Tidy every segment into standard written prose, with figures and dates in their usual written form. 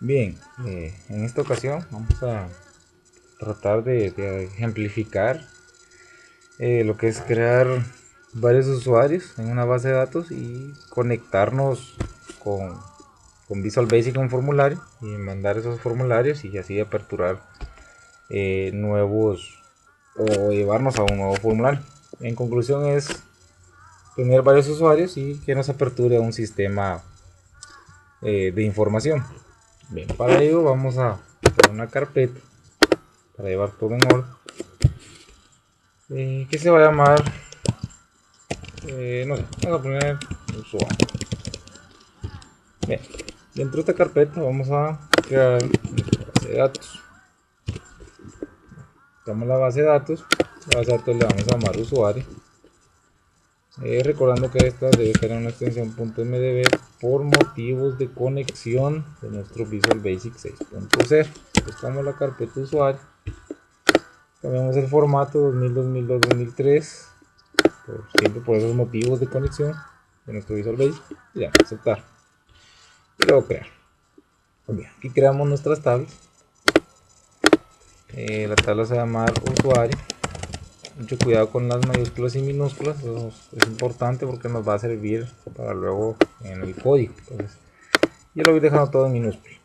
Bien, en esta ocasión vamos a tratar de ejemplificar lo que es crear varios usuarios en una base de datos y conectarnos con, con Visual Basic un formulario y mandar esos formularios y así aperturar nuevos o llevarnos a un nuevo formulario. En conclusión es tener varios usuarios y que nos aperture un sistema de información. Bien, para ello vamos a crear una carpeta para llevar todo en orden, que se va a llamar, no sé, vamos a poner usuario. Bien, dentro de esta carpeta vamos a crear nuestra base de datos. Damos la base de datos, le vamos a llamar usuario, recordando que esta debe tener una extensión .mdb por motivos de conexión de nuestro Visual Basic 6.0. Buscamos la carpeta usuario, cambiamos el formato 2000, 2002, 2003 siempre por esos motivos de conexión de nuestro Visual Basic y ya, aceptar y luego crear. Bien, aquí creamos nuestras tablas. La tabla se va a llamar usuario. Mucho cuidado con las mayúsculas y minúsculas, eso es importante porque nos va a servir para luego en el código. Entonces, yo lo voy dejando todo en minúscula,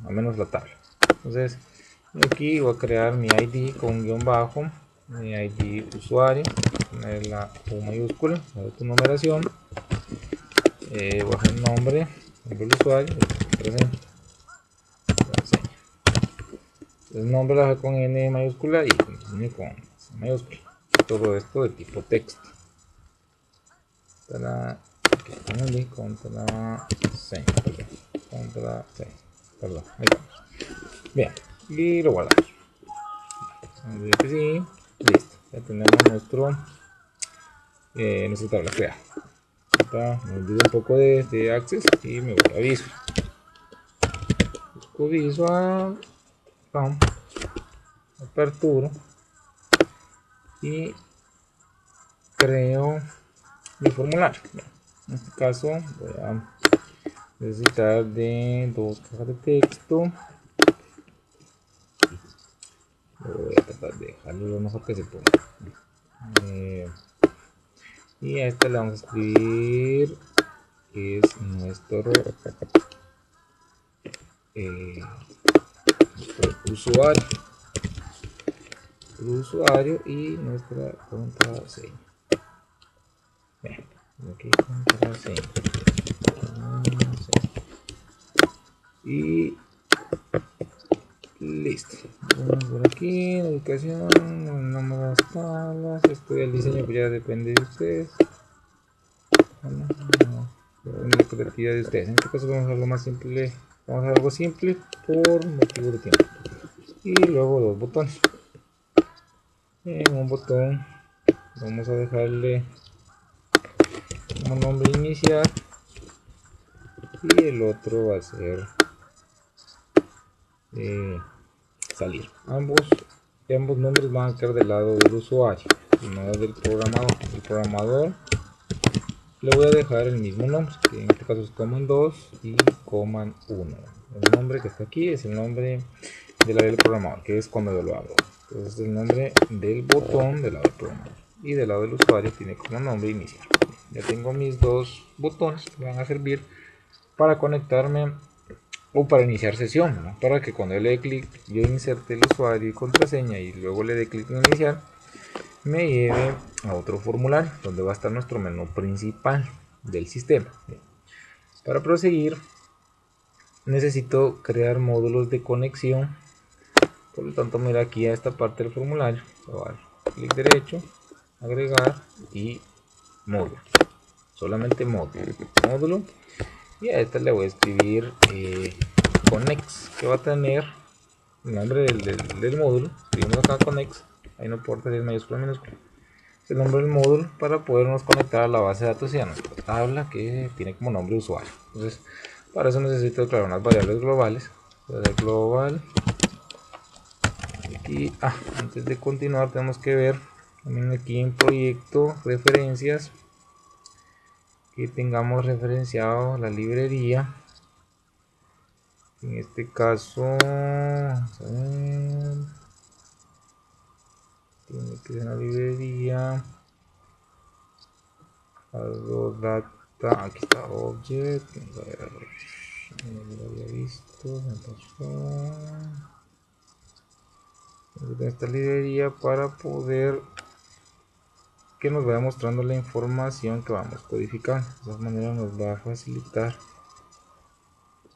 al menos la tabla. Entonces aquí voy a crear mi ID con un guión bajo, mi ID usuario, poner la U mayúscula, tu numeración, bajo el nombre del usuario, el nombre lo hago con N mayúscula y N con C mayúscula. Todo esto de tipo texto. Contra C, contra C, perdón, ahí vamos. Bien, y lo guardamos. Que sí, listo. Ya tenemos nuestra tabla creada. Me olvido un poco de Access y me voy a Visual. Busco Visual, aperturo y creo mi formulario. En este caso voy a necesitar de dos cajas de texto. Voy a tratar de dejarlo lo mejor que se pueda. Y a esta le vamos a escribir que es nuestro usuario y nuestra contraseña. Bien, aquí contraseña. Y listo. Vamos por aquí, educación, nombre de las tablas, esto del diseño pues ya depende de ustedes. La creatividad de ustedes. En este caso vamos a algo más simple. Vamos a algo simple por motivo de tiempo. Y luego los botones. En un botón vamos a dejarle como nombre inicial y el otro va a ser salir. Ambos nombres van a quedar del lado del usuario y no del programador. El programador le voy a dejar el mismo nombre, que en este caso es command 2 y command 1. El nombre que está aquí es el nombre del área del programador, que es cuando yo lo abro. Entonces es el nombre del botón del lado del programador y del lado del usuario tiene como nombre inicial. Ya tengo mis dos botones que van a servir para conectarme o para iniciar sesión, ¿no? Para que cuando yo le dé clic, yo inserte el usuario y contraseña y luego le dé clic en iniciar, me lleve a otro formulario donde va a estar nuestro menú principal del sistema. Para proseguir necesito crear módulos de conexión, por lo tanto mira aquí a esta parte del formulario, voy a dar clic derecho, agregar y módulo, solamente módulo, y a esta le voy a escribir Connex, que va a tener el nombre del módulo. Escribimos acá Connex, ahí no importa si es mayúscula o minúscula, el nombre del módulo para podernos conectar a la base de datos y a nuestra tabla que tiene como nombre usuario. Entonces para eso necesito declarar unas variables globales. Global aquí, antes de continuar tenemos que ver también aquí en proyecto referencias que tengamos referenciado la librería En este caso, vamos a ver, tiene que ser una librería. Algo data, aquí está object, vamos a ver, no lo había visto, esta librería para poder que nos vaya mostrando la información que vamos codificando. De esa manera nos va a facilitar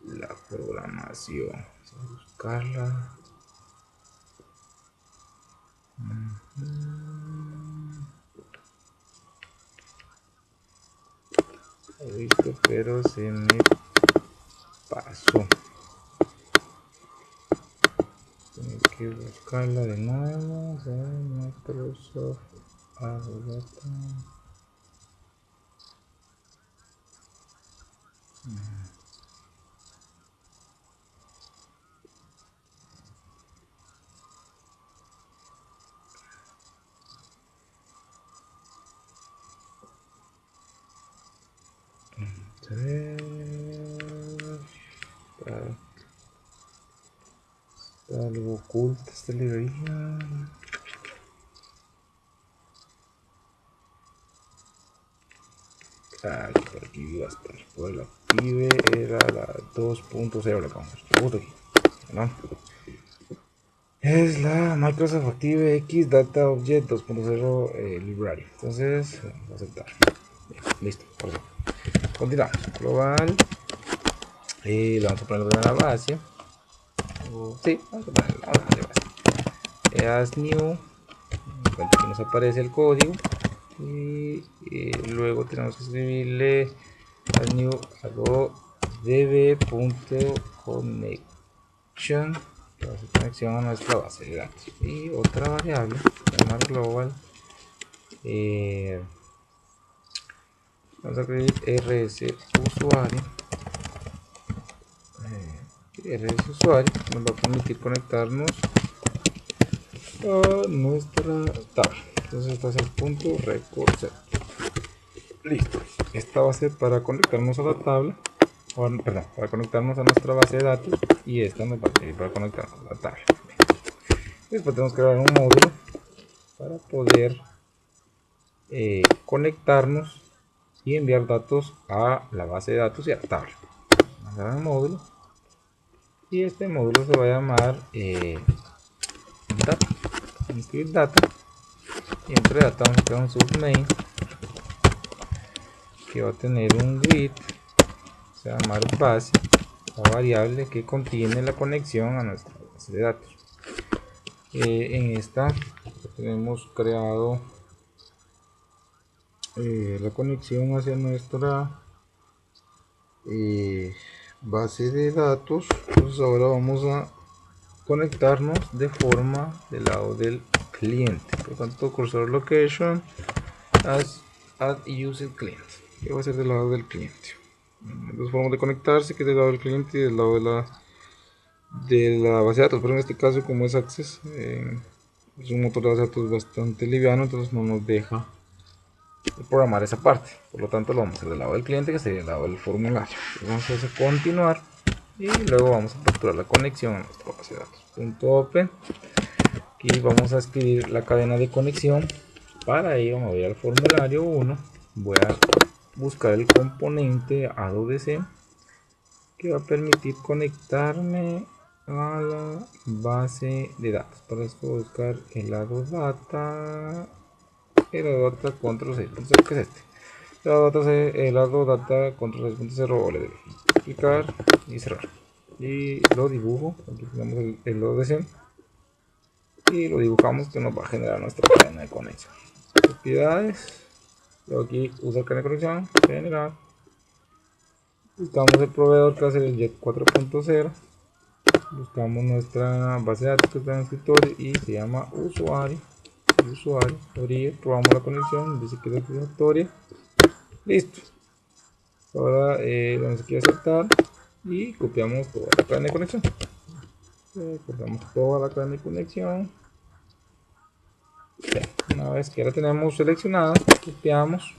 la programación. Vamos a buscarla. He visto, pero se me pasó. Tengo que buscarla de nuevo. Microsoft Data. Vamos a ver. Está algo oculta esta librería. Por aquí va a estar. Por el Active era la 2.0. La vamos a ver aquí, ¿no? Es la Microsoft Active X Data Object 2.0 Library. Entonces, vamos a aceptar. Bien, listo. Continuamos. Global. Le vamos a poner en la base. Sí, vamos a ponerlo de base. As new. Aquí nos aparece el código. Y luego tenemos que escribirle as new db.connection, que va a hacer conexión a nuestra base de datos, y otra variable llamar global. Vamos a escribir rs usuario. Rs usuario nos va a permitir conectarnos a nuestra tabla. Entonces este es el punto record set. Listo. Esta va a ser para conectarnos a la tabla, perdón, para conectarnos a nuestra base de datos, y esta nos va a servir para conectarnos a la tabla. Después tenemos que crear un módulo para poder conectarnos y enviar datos a la base de datos y a la tabla. Vamos a crear un módulo, y este módulo se va a llamar data. Vamos a escribir data, y entre data vamos a crear un submain que va a tener un greet, se va a llamar base, la variable que contiene la conexión a nuestra base de datos. En esta tenemos creado la conexión hacia nuestra base de datos. Entonces ahora vamos a conectarnos de forma del lado del cliente. Por lo tanto, cursor location as add user client, que va a ser del lado del cliente. Dos formas de conectarse, que es del lado del cliente y del lado de la base de datos, pero en este caso, como es Access, es un motor de base de datos bastante liviano, entonces no nos deja programar esa parte. Por lo tanto, lo vamos a hacer del lado del cliente, que sería el lado del formulario. Vamos a hacer continuar, y luego vamos a capturar la conexión a nuestra base de datos. .open. Aquí vamos a escribir la cadena de conexión. Para ello vamos a ir al formulario 1. Voy a buscar el componente ADODC que va a permitir conectarme a la base de datos. Para esto voy a buscar el ADOData. El ADOData control 6.0, que es este. El ADOData control 6.0 OLED. Clicar y cerrar. Y lo dibujo. Aquí tenemos el ADODC. Y lo dibujamos, que nos va a generar nuestra cadena de conexión. Propiedades. Luego aquí usa cadena de conexión. Generar. Buscamos el proveedor que va a ser el Jet 4.0. Buscamos nuestra base de datos que está en el escritorio y se llama usuario. Abrir, probamos la conexión, dice que es satisfactoria. Listo. Ahora vamos aquí a aceptar y copiamos toda la cadena de conexión. Cortamos toda la cadena de conexión. Bien, una vez que la tenemos seleccionada, copiamos.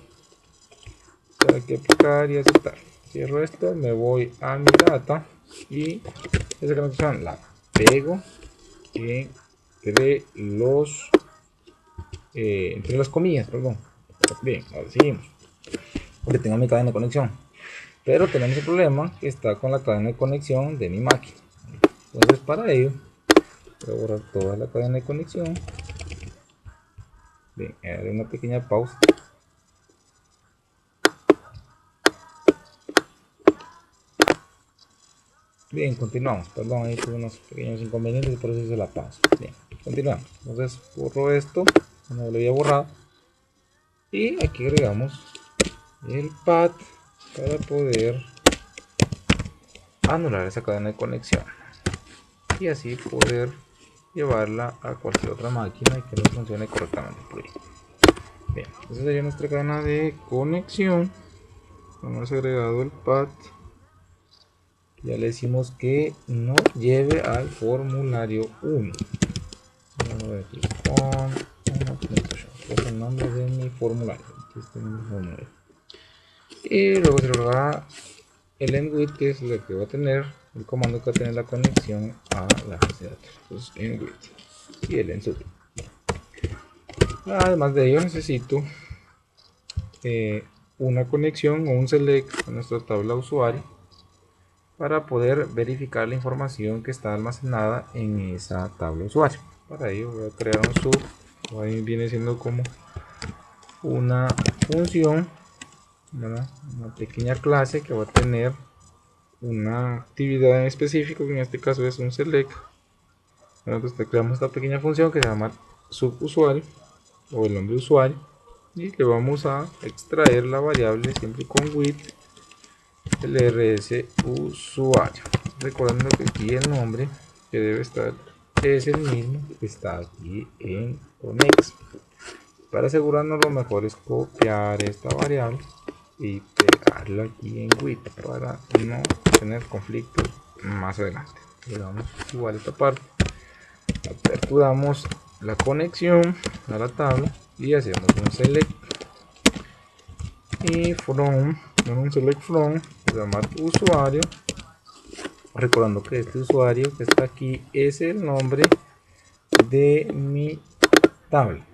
Hay que aplicar y aceptar. cierro esto, me voy a mi data y esa conexión la pego entre las comillas, perdón. Bien, ahora seguimos. Porque tengo mi cadena de conexión. Pero tenemos el problema que está con la cadena de conexión de mi máquina. Entonces para ello voy a borrar toda la cadena de conexión. Bien, haré una pequeña pausa. Bien, continuamos. Perdón, ahí tuve unos pequeños inconvenientes y por eso hice la pausa. Bien, continuamos. Entonces borro esto, no lo había borrado. Y aquí agregamos el pad para poder anular esa cadena de conexión. Y así poder llevarla a cualquier otra máquina y que no funcione correctamente por ahí. Bien, esa sería nuestra cadena de conexión. Hemos agregado el pad. Ya le decimos que nos lleve al formulario 1. Vamos a ver aquí con es el nombre de mi formulario. Aquí está mi formulario. Y luego se lo va el endwith, que es lo que va a tener el comando que va a tener la conexión a la base de datos. Entonces endwith y el endsub. Además de ello necesito una conexión o un select a nuestra tabla usuario para poder verificar la información que está almacenada en esa tabla usuario. Para ello voy a crear un sub, ahí viene siendo como una función, ¿verdad? Una pequeña clase que va a tener una actividad en específico, que en este caso es un select. Entonces creamos esta pequeña función que se llama subusuario o el nombre de usuario y le vamos a extraer la variable siempre con with el rs usuario, recordando que aquí el nombre que debe estar es el mismo que está aquí en Conex. Para asegurarnos, lo mejor es copiar esta variable y pegarla aquí en with para no tener conflictos más adelante. Le damos igual esta parte, aperturamos la conexión a la tabla y hacemos un select y from, un select from, llamar usuario, recordando que este usuario que está aquí es el nombre de mi tabla,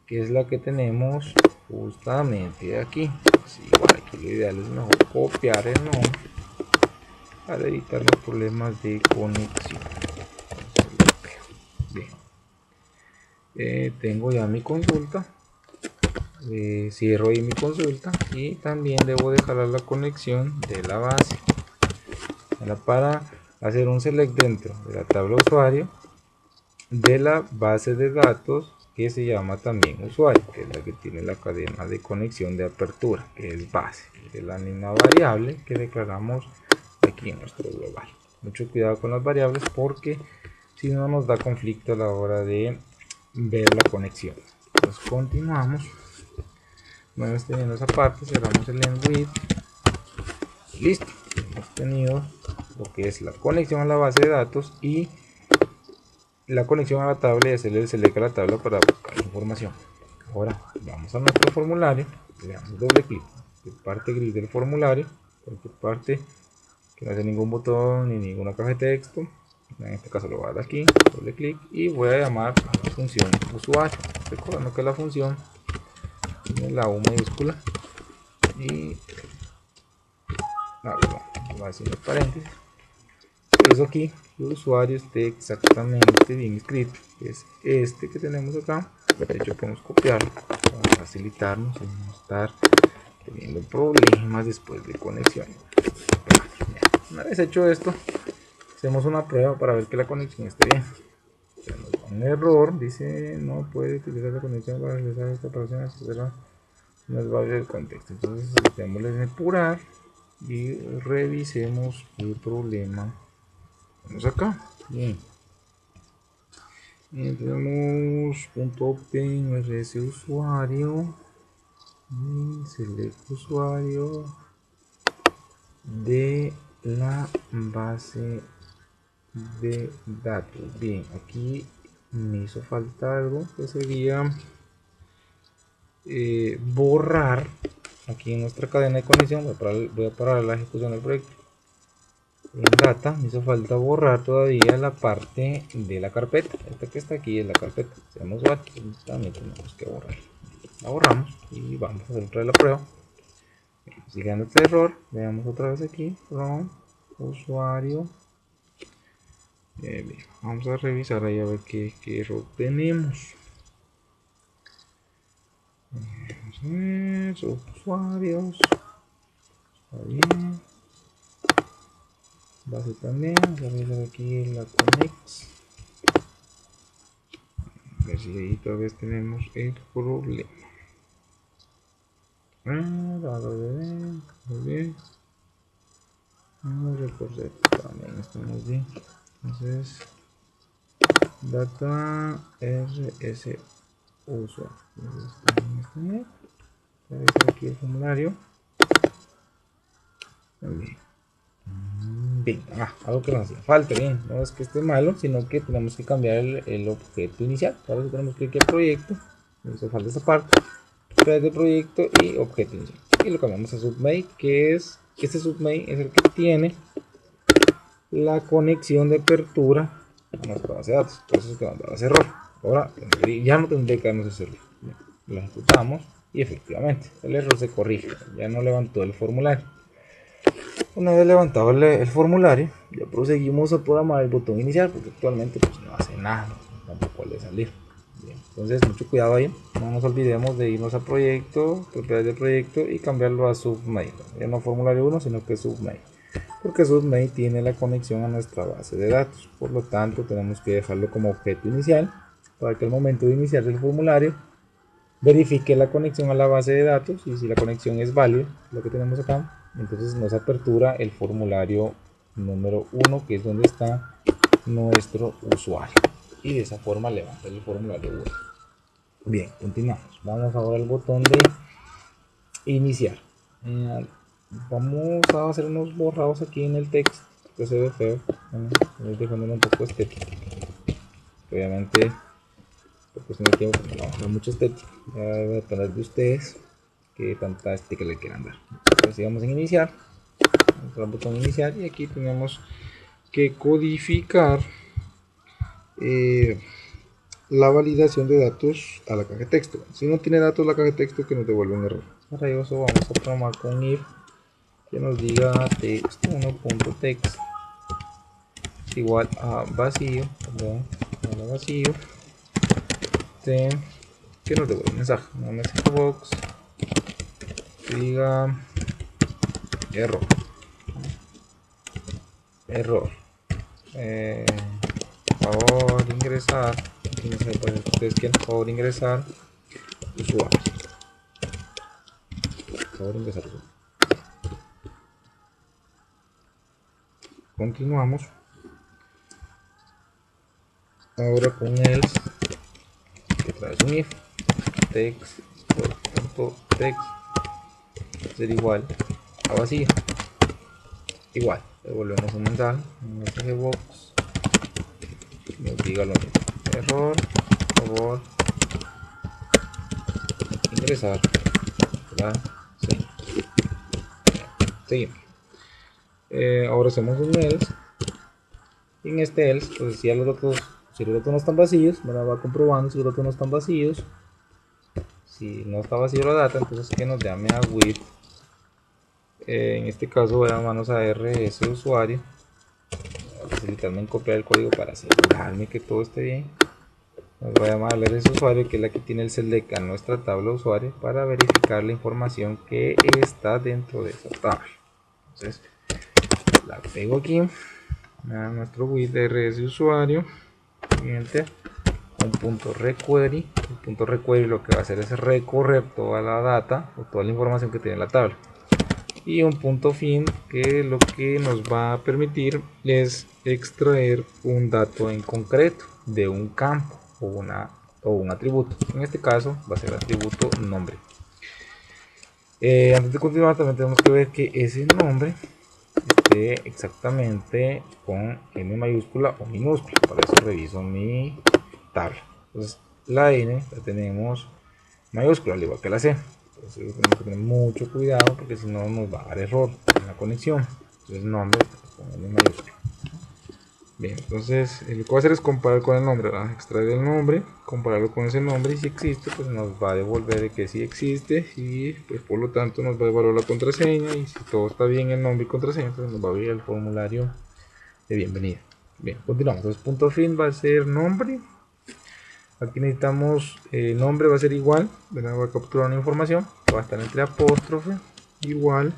que es la que tenemos justamente aquí. Pues igual aquí lo ideal es mejor copiar el nombre para evitar los problemas de conexión. Bien, tengo ya mi consulta. Cierro ahí mi consulta y también debo dejar la conexión de la base para hacer un select dentro de la tabla usuario de la base de datos que se llama también usuario, que es la que tiene la cadena de conexión de apertura, que es base, que es la misma variable que declaramos aquí en nuestro global. Mucho cuidado con las variables porque si no nos da conflicto a la hora de ver la conexión. Entonces continuamos. Una vez teniendo esa parte, cerramos el endwith. Listo, hemos tenido lo que es la conexión a la base de datos y la conexión a la tabla y hacerle el select a la tabla para buscar información. Ahora vamos a nuestro formulario, le damos doble clic en parte gris del formulario, cualquier parte que no haya ningún botón ni ninguna caja de texto. En este caso lo voy a dar aquí, doble clic y voy a llamar a la función usuario, recordando que la función tiene la U mayúscula y voy a decir los paréntesis. Eso aquí el usuario esté exactamente bien escrito, que es este que tenemos acá. De hecho podemos copiarlo para facilitarnos y no estar teniendo problemas después de conexión. Una vez hecho esto, hacemos una prueba para ver que la conexión esté bien. Tenemos un error, dice no puede utilizar la conexión para realizar esta operación, etc. No es válido el contexto. Entonces tenemos que depurar y revisemos el problema. Vamos acá. Bien. Tenemos .open rs usuario y select usuario de la base de datos. Bien, aquí me hizo falta algo que sería borrar aquí en nuestra cadena de conexión, voy a parar la ejecución del proyecto. En data me hizo falta borrar todavía la parte de la carpeta. Esta que está aquí es la carpeta. Hacemos back, también tenemos que borrar. La borramos y vamos a hacer otra de la prueba. Siguiendo este error, veamos otra vez aquí from usuario. Vamos a revisar ahí a ver qué error tenemos. Vamos a ver, usuarios. Está bien. Base también. Vamos a revisar aquí la Conex. A ver si ahí todavía tenemos el problema. Muy bien. Record también estamos bien. Entonces, data RS usuario. Voy a revisar aquí el formulario. Bien. Bien, algo que nos hacía falta, bien, no es que esté malo, sino que tenemos que cambiar el objeto inicial. Para eso tenemos que ir al proyecto, nos hace falta esa parte, de proyecto y objeto inicial. Y lo cambiamos a submain, que es, este submain es el que tiene la conexión de apertura a nuestra base de datos. Por eso es que nos da ese error. Ahora ya no tendría que darnos ese error. Lo ejecutamos y efectivamente el error se corrige, ya no levantó el formulario. Una vez levantado el formulario, ya proseguimos a programar el botón inicial, porque actualmente pues, no hace nada, tampoco le salir. Bien, entonces mucho cuidado ahí, no nos olvidemos de irnos a proyecto, propiedades de proyecto y cambiarlo a submain. Ya no formulario 1, sino que submain, porque submain tiene la conexión a nuestra base de datos. Por lo tanto, tenemos que dejarlo como objeto inicial para que al momento de iniciar el formulario verifique la conexión a la base de datos, y si la conexión es válida, lo que tenemos acá, entonces nos apertura el formulario número 1, que es donde está nuestro usuario, y de esa forma levanta el formulario 1. Bien, continuamos. Vamos ahora al botón de iniciar. Vamos a hacer unos borrados aquí en el texto, que se ve feo. Estoy dejándolo un poco estético. Obviamente, por cuestión de tiempo, no va a mucho estético. Ya debe depender de ustedes que tanta estética le quieran dar. Entonces, sigamos en iniciar. Vamos al botón iniciar y aquí tenemos que codificar la validación de datos a la caja de texto. Si no tiene datos la caja de texto, que nos devuelve un error. Para eso vamos a programar con if que nos diga text1.text igual a vacío, a vacío, que nos devuelve un mensaje, un message box que diga error, favor ingresar, ustedes quieren favor ingresar usuario, Continuamos ahora con else, que trae un if text ser igual a vacío, igual devolvemos un mensaje, un message box que nos diga lo mismo, error, favor ingresar, ¿verdad? Sí. Seguimos. Ahora hacemos un else, y en este else pues si los datos no están vacíos, va comprobando si los datos no están vacíos. Si no está vacío la data, entonces que nos llame a with, en este caso voy a llamarnos a rs usuario, voy a facilitarme en copiar el código para asegurarme que todo esté bien. Nos va a llamar al rs usuario, que es la que tiene el select a nuestra tabla usuario, para verificar la información que está dentro de esa tabla. Entonces la pego aquí a nuestro with rs usuario, siguiente, un punto requery. El punto requery lo que va a hacer es recorrer toda la data o toda la información que tiene la tabla, y un punto fin, que lo que nos va a permitir es extraer un dato en concreto de un campo o un atributo. En este caso va a ser el atributo nombre. Antes de continuar, también tenemos que ver que ese nombre esté exactamente con N mayúscula o minúscula. Para eso reviso mi tabla. Entonces la N la tenemos mayúscula, al igual que la C. Entonces tenemos que tener mucho cuidado porque si no nos va a dar error en la conexión. Entonces nombre, pongan en mayúscula. Bien, entonces lo que voy a hacer es comparar con el nombre, ¿verdad? Extraer el nombre, compararlo con ese nombre y si existe, pues nos va a devolver de que sí existe y pues por lo tanto nos va a evaluar la contraseña y si todo está bien el nombre y contraseña, pues nos va a abrir el formulario de bienvenida. Bien, continuamos. Entonces punto fin va a ser nombre. Aquí necesitamos nombre, va a ser igual, ¿verdad? Voy a capturar una información, va a estar entre apóstrofe, igual,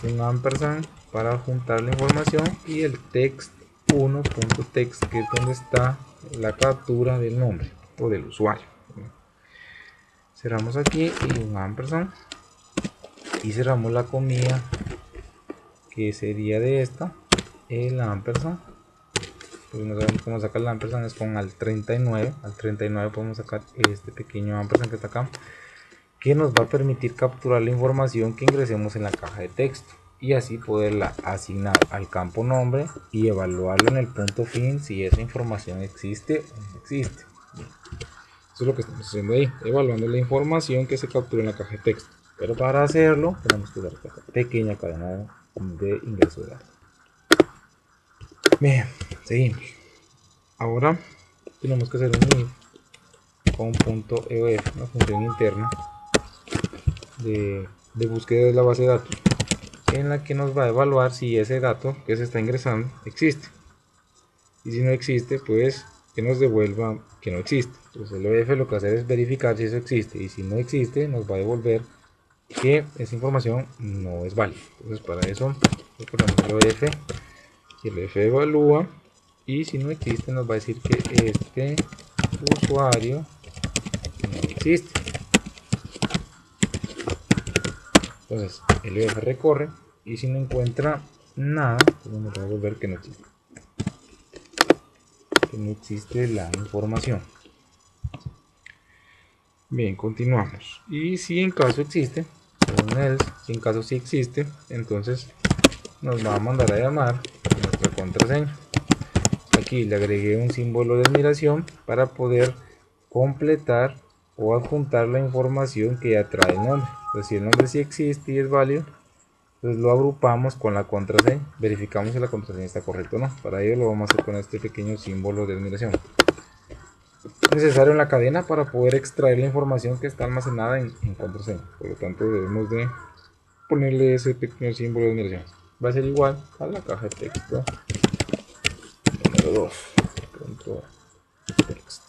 un ampersand para juntar la información y el text1.text que es donde está la captura del nombre o del usuario. Cerramos aquí y un ampersand y cerramos la comida que sería de esta, el ampersand. Pues no sabemos cómo sacar el ampersand, es con al 39 podemos sacar este pequeño ampersand que está acá, que nos va a permitir capturar la información que ingresemos en la caja de texto y así poderla asignar al campo nombre y evaluarlo en el punto fin si esa información existe o no existe. Bien. Eso es lo que estamos haciendo ahí, evaluando la información que se captura en la caja de texto, pero para hacerlo tenemos que usar esta pequeña cadena de ingreso de datos. Bien, seguimos. Ahora tenemos que hacer un if con punto .eof, una función interna de búsqueda de la base de datos, en la que nos va a evaluar si ese dato que se está ingresando existe. Y si no existe, pues que nos devuelva que no existe. Entonces el EOF lo que hace es verificar si eso existe. Y si no existe, nos va a devolver que esa información no es válida. Entonces para eso le ponemos el EOF. Y el EOF evalúa. Y si no existe, nos va a decir que este usuario no existe. Entonces el EOF recorre. Y si no encuentra nada, pues nos va a devolver que no existe. Que no existe la información. Bien, continuamos. Y si en caso existe, un else, si en caso sí existe, entonces nos va a mandar a llamar a nuestra contraseña. Aquí le agregué un símbolo de admiración para poder completar o adjuntar la información que ya trae el nombre. Entonces, si el nombre sí existe y es válido, entonces lo agrupamos con la contraseña, verificamos si la contraseña está correcta o no. Para ello lo vamos a hacer con este pequeño símbolo de admiración. Necesario en la cadena para poder extraer la información que está almacenada en contraseña. Por lo tanto debemos de ponerle ese pequeño símbolo de admiración. Va a ser igual a la caja de texto número 2. Punto text.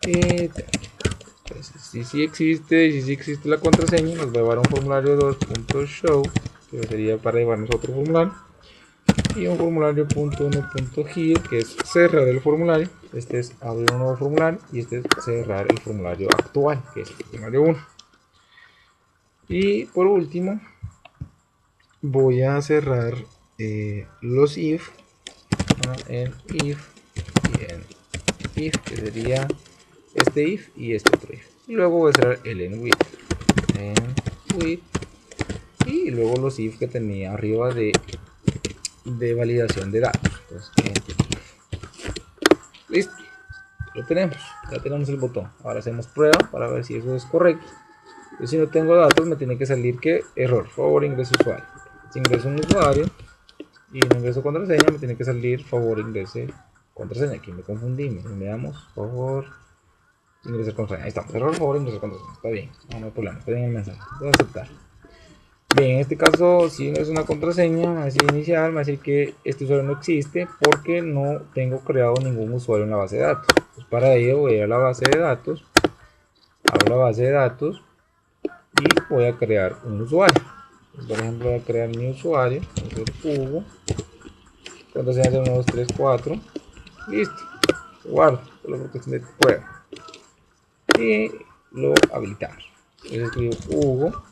Entonces, si sí existe, si sí existe la contraseña, nos va a llevar a un formulario 2.show, que sería para llevarnos a otro formulario. Y un formulario .1.here, que es cerrar el formulario. Este es abrir un nuevo formulario y este es cerrar el formulario actual, que es el formulario 1. Y por último voy a cerrar los if, en if y en if, que sería este if y este otro if. Y luego voy a cerrar el en with y luego los if que tenía arriba de validación de datos. Entonces, listo, lo tenemos, ya tenemos el botón. Ahora hacemos prueba para ver si eso es correcto. Yo, si no tengo datos, me tiene que salir que error, favor ingreso usuario. Si ingreso un usuario y no ingreso contraseña, me tiene que salir favor ingrese contraseña. Aquí me confundí, veamos, favor ingresar contraseña. Ahí estamos, error, favor ingresar contraseña. Está bien, no hay problema, está bien el mensaje, voy a aceptar. Bien, en este caso, si no es una contraseña, me va a decir inicial, me va a decir que este usuario no existe porque no tengo creado ningún usuario en la base de datos. Pues para ello voy a ir a la base de datos, abro la base de datos y voy a crear un usuario. Por ejemplo, voy a crear mi usuario, Hugo, contraseña 1, 2, 3, 4, listo, lo guardo, solo porque es de prueba y lo habilitamos. Entonces escribo Hugo.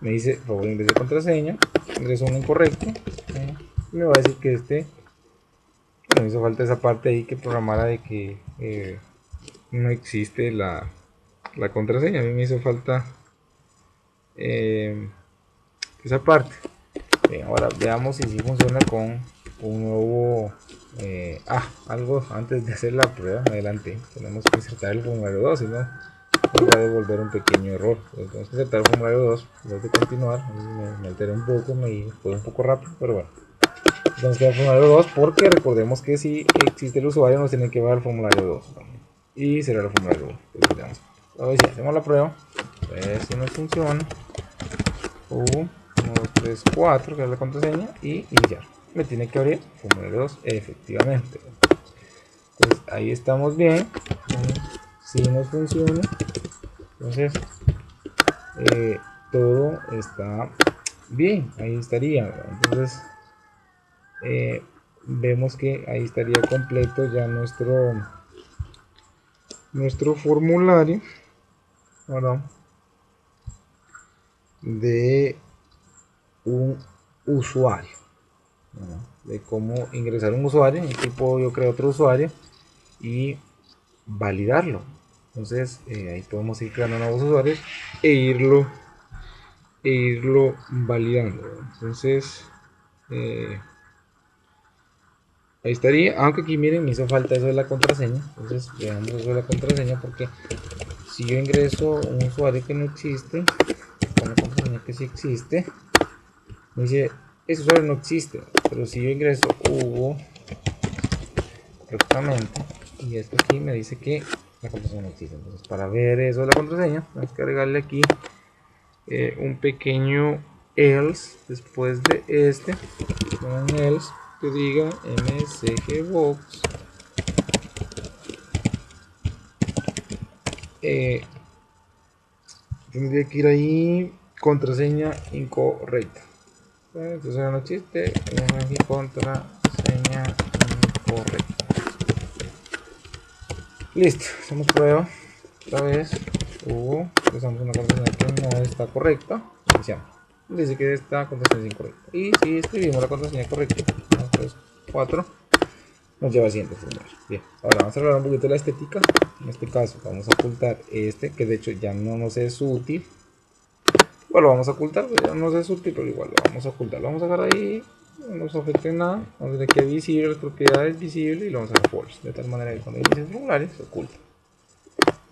Me dice favor ingrese contraseña, ingreso uno incorrecto, me va a decir que me hizo falta esa parte ahí que programara de que no existe la contraseña. A mí me hizo falta esa parte. Bien, ahora veamos si funciona con un nuevo algo antes de hacer la prueba. Adelante, tenemos que insertar el formulario 2, ¿no? nos va a devolver un pequeño error. Entonces tenemos que insertar el formulario 2 antes de continuar. Me alteré un poco, me fue un poco rápido, pero bueno. Entonces el formulario 2 porque recordemos que si existe el usuario nos tiene que llevar el formulario 2 y será el formulario 1. Entonces, a ver si hacemos la prueba, a ver si nos funciona. 1, 2, 3, 4, que es la contraseña, y iniciar. Me tiene que abrir el formulario 2, efectivamente. Entonces ahí estamos bien, si nos funciona. Entonces todo está bien, ahí estaría. Entonces vemos que ahí estaría completo ya nuestro formulario, ¿verdad?, de un usuario, ¿verdad?, de cómo ingresar un usuario. Aquí puedo yo crear otro usuario y validarlo. Entonces ahí podemos ir creando nuevos usuarios e irlo validando. Entonces ahí estaría, aunque aquí miren, me hizo falta eso de la contraseña. Entonces veamos eso de la contraseña, porque si yo ingreso un usuario que no existe con la contraseña que sí existe, me dice ese usuario no existe. Pero si yo ingreso Hugo correctamente, y esto aquí me dice que la contraseña no existe. Entonces para ver eso de la contraseña tenemos que agregarle aquí un pequeño else después de este, un else que diga msgbox tendría que ir ahí contraseña incorrecta. Entonces no existe, aquí contraseña incorrecta. Listo, hacemos prueba otra vez. Usamos una contraseña que no está correcta. Iniciamos. Dice que esta contraseña es incorrecta. Y si escribimos la contraseña correcta, 1, 3, 4, nos lleva al siguiente formulario. Bien, ahora vamos a hablar un poquito de la estética. En este caso vamos a ocultar este, que de hecho ya no nos es útil. Bueno, lo vamos a ocultar, ya no nos es útil, pero igual lo vamos a ocultar. Lo vamos a dejar ahí, no nos afecte nada. Vamos a ver que visible, las propiedades visibles, y lo vamos a dejar false, de tal manera que cuando inicie el formulario se oculta.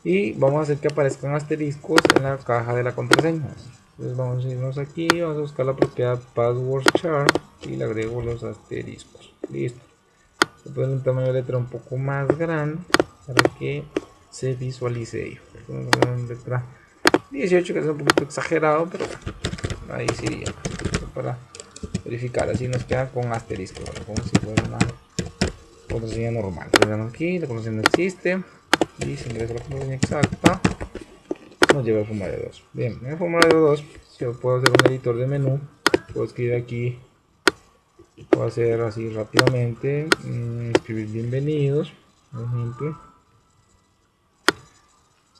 Y vamos a hacer que aparezcan asteriscos en la caja de la contraseña. Entonces vamos a irnos aquí, vamos a buscar la propiedad password chart y le agrego los asteriscos. Listo. Voy a poner un tamaño de letra un poco más grande para que se visualice ello. Letra 18, que es un poquito exagerado, pero ahí sería para verificar. Así nos queda con asterisco, como si fuera una contraseña normal. Entonces aquí, la contraseña no existe, y si ingreso la contraseña exacta nos lleva al formulario 2. Bien, en el formulario 2 yo puedo hacer un editor de menú. Puedo escribir aquí, puedo hacer así rápidamente, escribir bienvenidos, por ejemplo,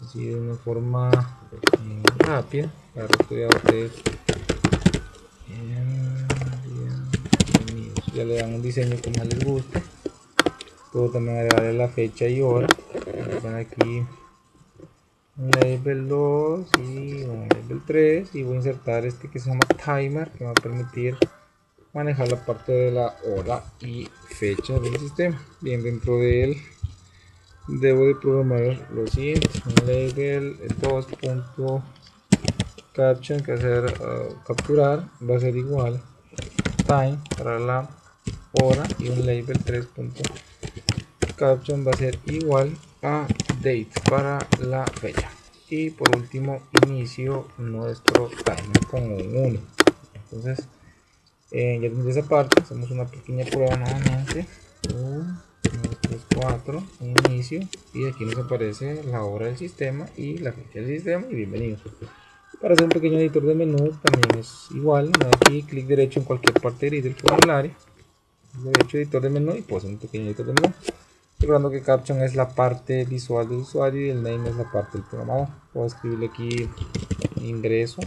así de una forma rápida para estudiar ustedes. Bienvenidos. Ya le dan un diseño que más les guste. Puedo también agregarle la fecha y hora. Voy a aquí un label 2 y un label 3, y voy a insertar este que se llama timer, que me va a permitir manejar la parte de la hora y fecha del sistema. Bien, dentro de él debo de programar lo siguiente: un label 2.caption, que hacer capturar, va a ser igual time para la hora, y un label 3.caption va a ser igual a date para la fecha. Y por último inicio nuestro timer con un 1. Entonces ya desde esa parte hacemos una pequeña prueba nuevamente. 1, 2, 3, 4, inicio, y aquí nos aparece la hora del sistema y la fecha del sistema, y bienvenidos. Para hacer un pequeño editor de menú también es igual. Aquí clic derecho en cualquier parte del formulario, derecho editor de menú, y puedo hacer un pequeño editor de menú. Recordando que caption es la parte visual del usuario y el name es la parte del programador. Puedo escribirle aquí ingreso,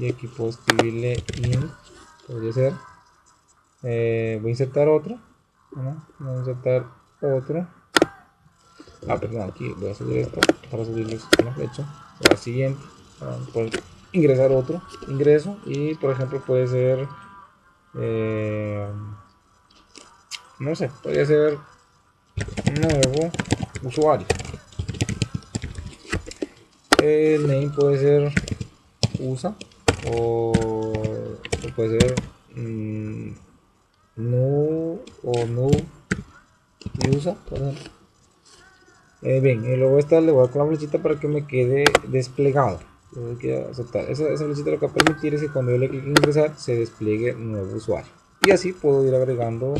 y aquí puedo escribirle in, podría ser. Voy a insertar otro, voy a insertar otro. Perdón, aquí voy a subir esto para subirles una flecha. La siguiente, puedo ingresar otro, ingreso, y por ejemplo puede ser no sé, podría ser nuevo usuario. El name puede ser usa o puede ser no o no usa, por ejemplo. Bien, y luego esta le voy a dar con la flechita para que me quede desplegado. Voy a aceptar. Esa flechita lo que va a permitir es que cuando yo le clique en ingresar se despliegue nuevo usuario. Y así puedo ir agregando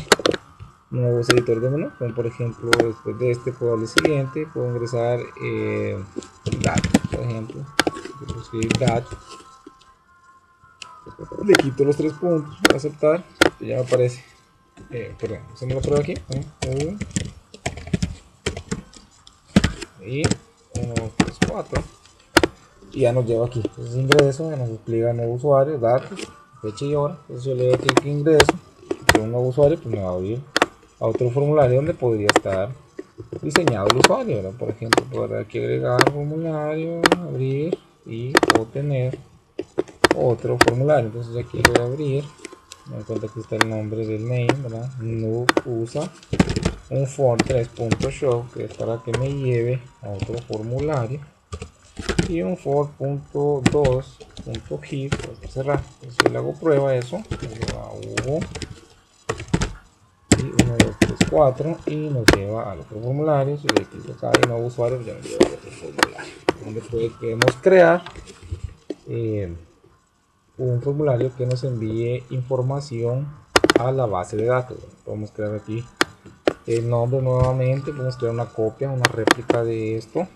nuevos editores de menú, como por ejemplo después de este puedo darle siguiente, puedo ingresar dat, por ejemplo, puedo escribir dat, le quito los 3 puntos, voy a aceptar, y ya me aparece, perdón, hacemos la prueba aquí, y 1, 3, 4, y ya nos lleva aquí. Entonces ingreso, ya nos despliega nuevo usuario, datos, fecha y hora. Entonces yo le doy clic en ingreso, con un nuevo usuario, pues me va a abrir a otro formulario donde podría estar diseñado el usuario, ¿verdad? Por ejemplo, podrá aquí agregar formulario, abrir y obtener otro formulario. Entonces aquí lo voy a abrir, me doy cuenta que está el nombre del name, ¿verdad? No usa un form 3.show, que es para que me lleve a otro formulario, y un for.2.hit para cerrar. Entonces yo le hago prueba a eso, Hugo, y 1, 2, 3, 4, y nos lleva al otro formulario. Si le clico acá y nuevo usuario, ya nos lleva al otro formulario, donde podemos crear un formulario que nos envíe información a la base de datos. Podemos crear aquí el nombre nuevamente, podemos crear una copia, una réplica de esto,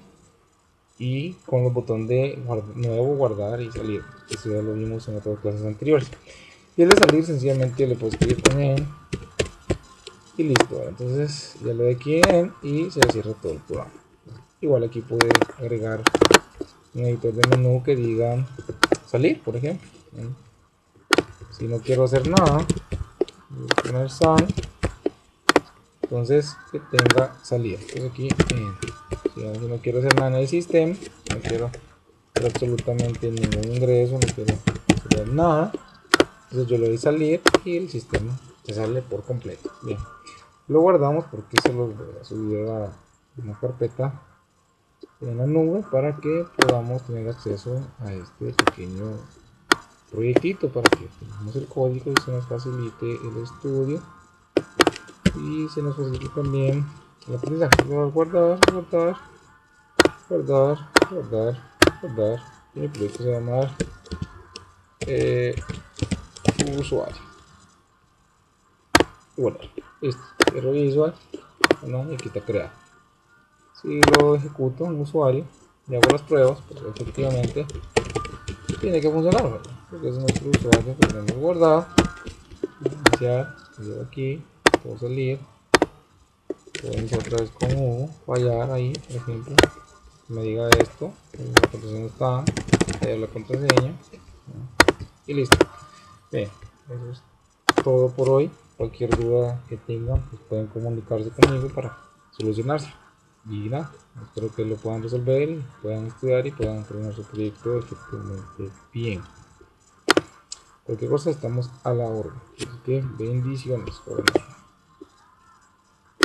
y con el botón de nuevo, guardar y salir. Eso ya lo vimos en otras clases anteriores. Y al de salir sencillamente le puedo escribir con él y listo. Entonces ya le doy aquí en y se cierra todo el programa. Igual aquí puede agregar un editor de menú que diga salir, por ejemplo. Si no quiero hacer nada, voy a poner sal, entonces que tenga salida. Entonces aquí si no quiero hacer nada en el sistema, no quiero hacer absolutamente ningún ingreso, no quiero hacer nada, entonces yo le doy salir y el sistema se sale por completo. Bien, lo guardamos porque se los voy a subir a una carpeta en la nube para que podamos tener acceso a este pequeño proyectito, para que tengamos el código y se nos facilite el estudio y se nos facilite también el aprendizaje. Lo voy a guardar, guardar, guardar, guardar, guardar, y mi proyecto se va a llamar usuario. Y bueno, listo, cierro visual, ¿no? Y aquí está creado. Si lo ejecuto en usuario y hago las pruebas, pues efectivamente tiene que funcionar, ¿verdad? Porque es nuestro usuario que tenemos guardado. Iniciar, yo aquí, puedo salir, puedo iniciar otra vez con Hugo, fallar ahí, por ejemplo, me diga esto, la contraseña está, la contraseña, y listo. Bien, eso es todo por hoy. Cualquier duda que tengan, pues pueden comunicarse conmigo para solucionarse. Y nada, espero que lo puedan resolver, y puedan estudiar y puedan terminar su proyecto efectivamente bien. Cualquier cosa estamos a la orden. Así que bendiciones.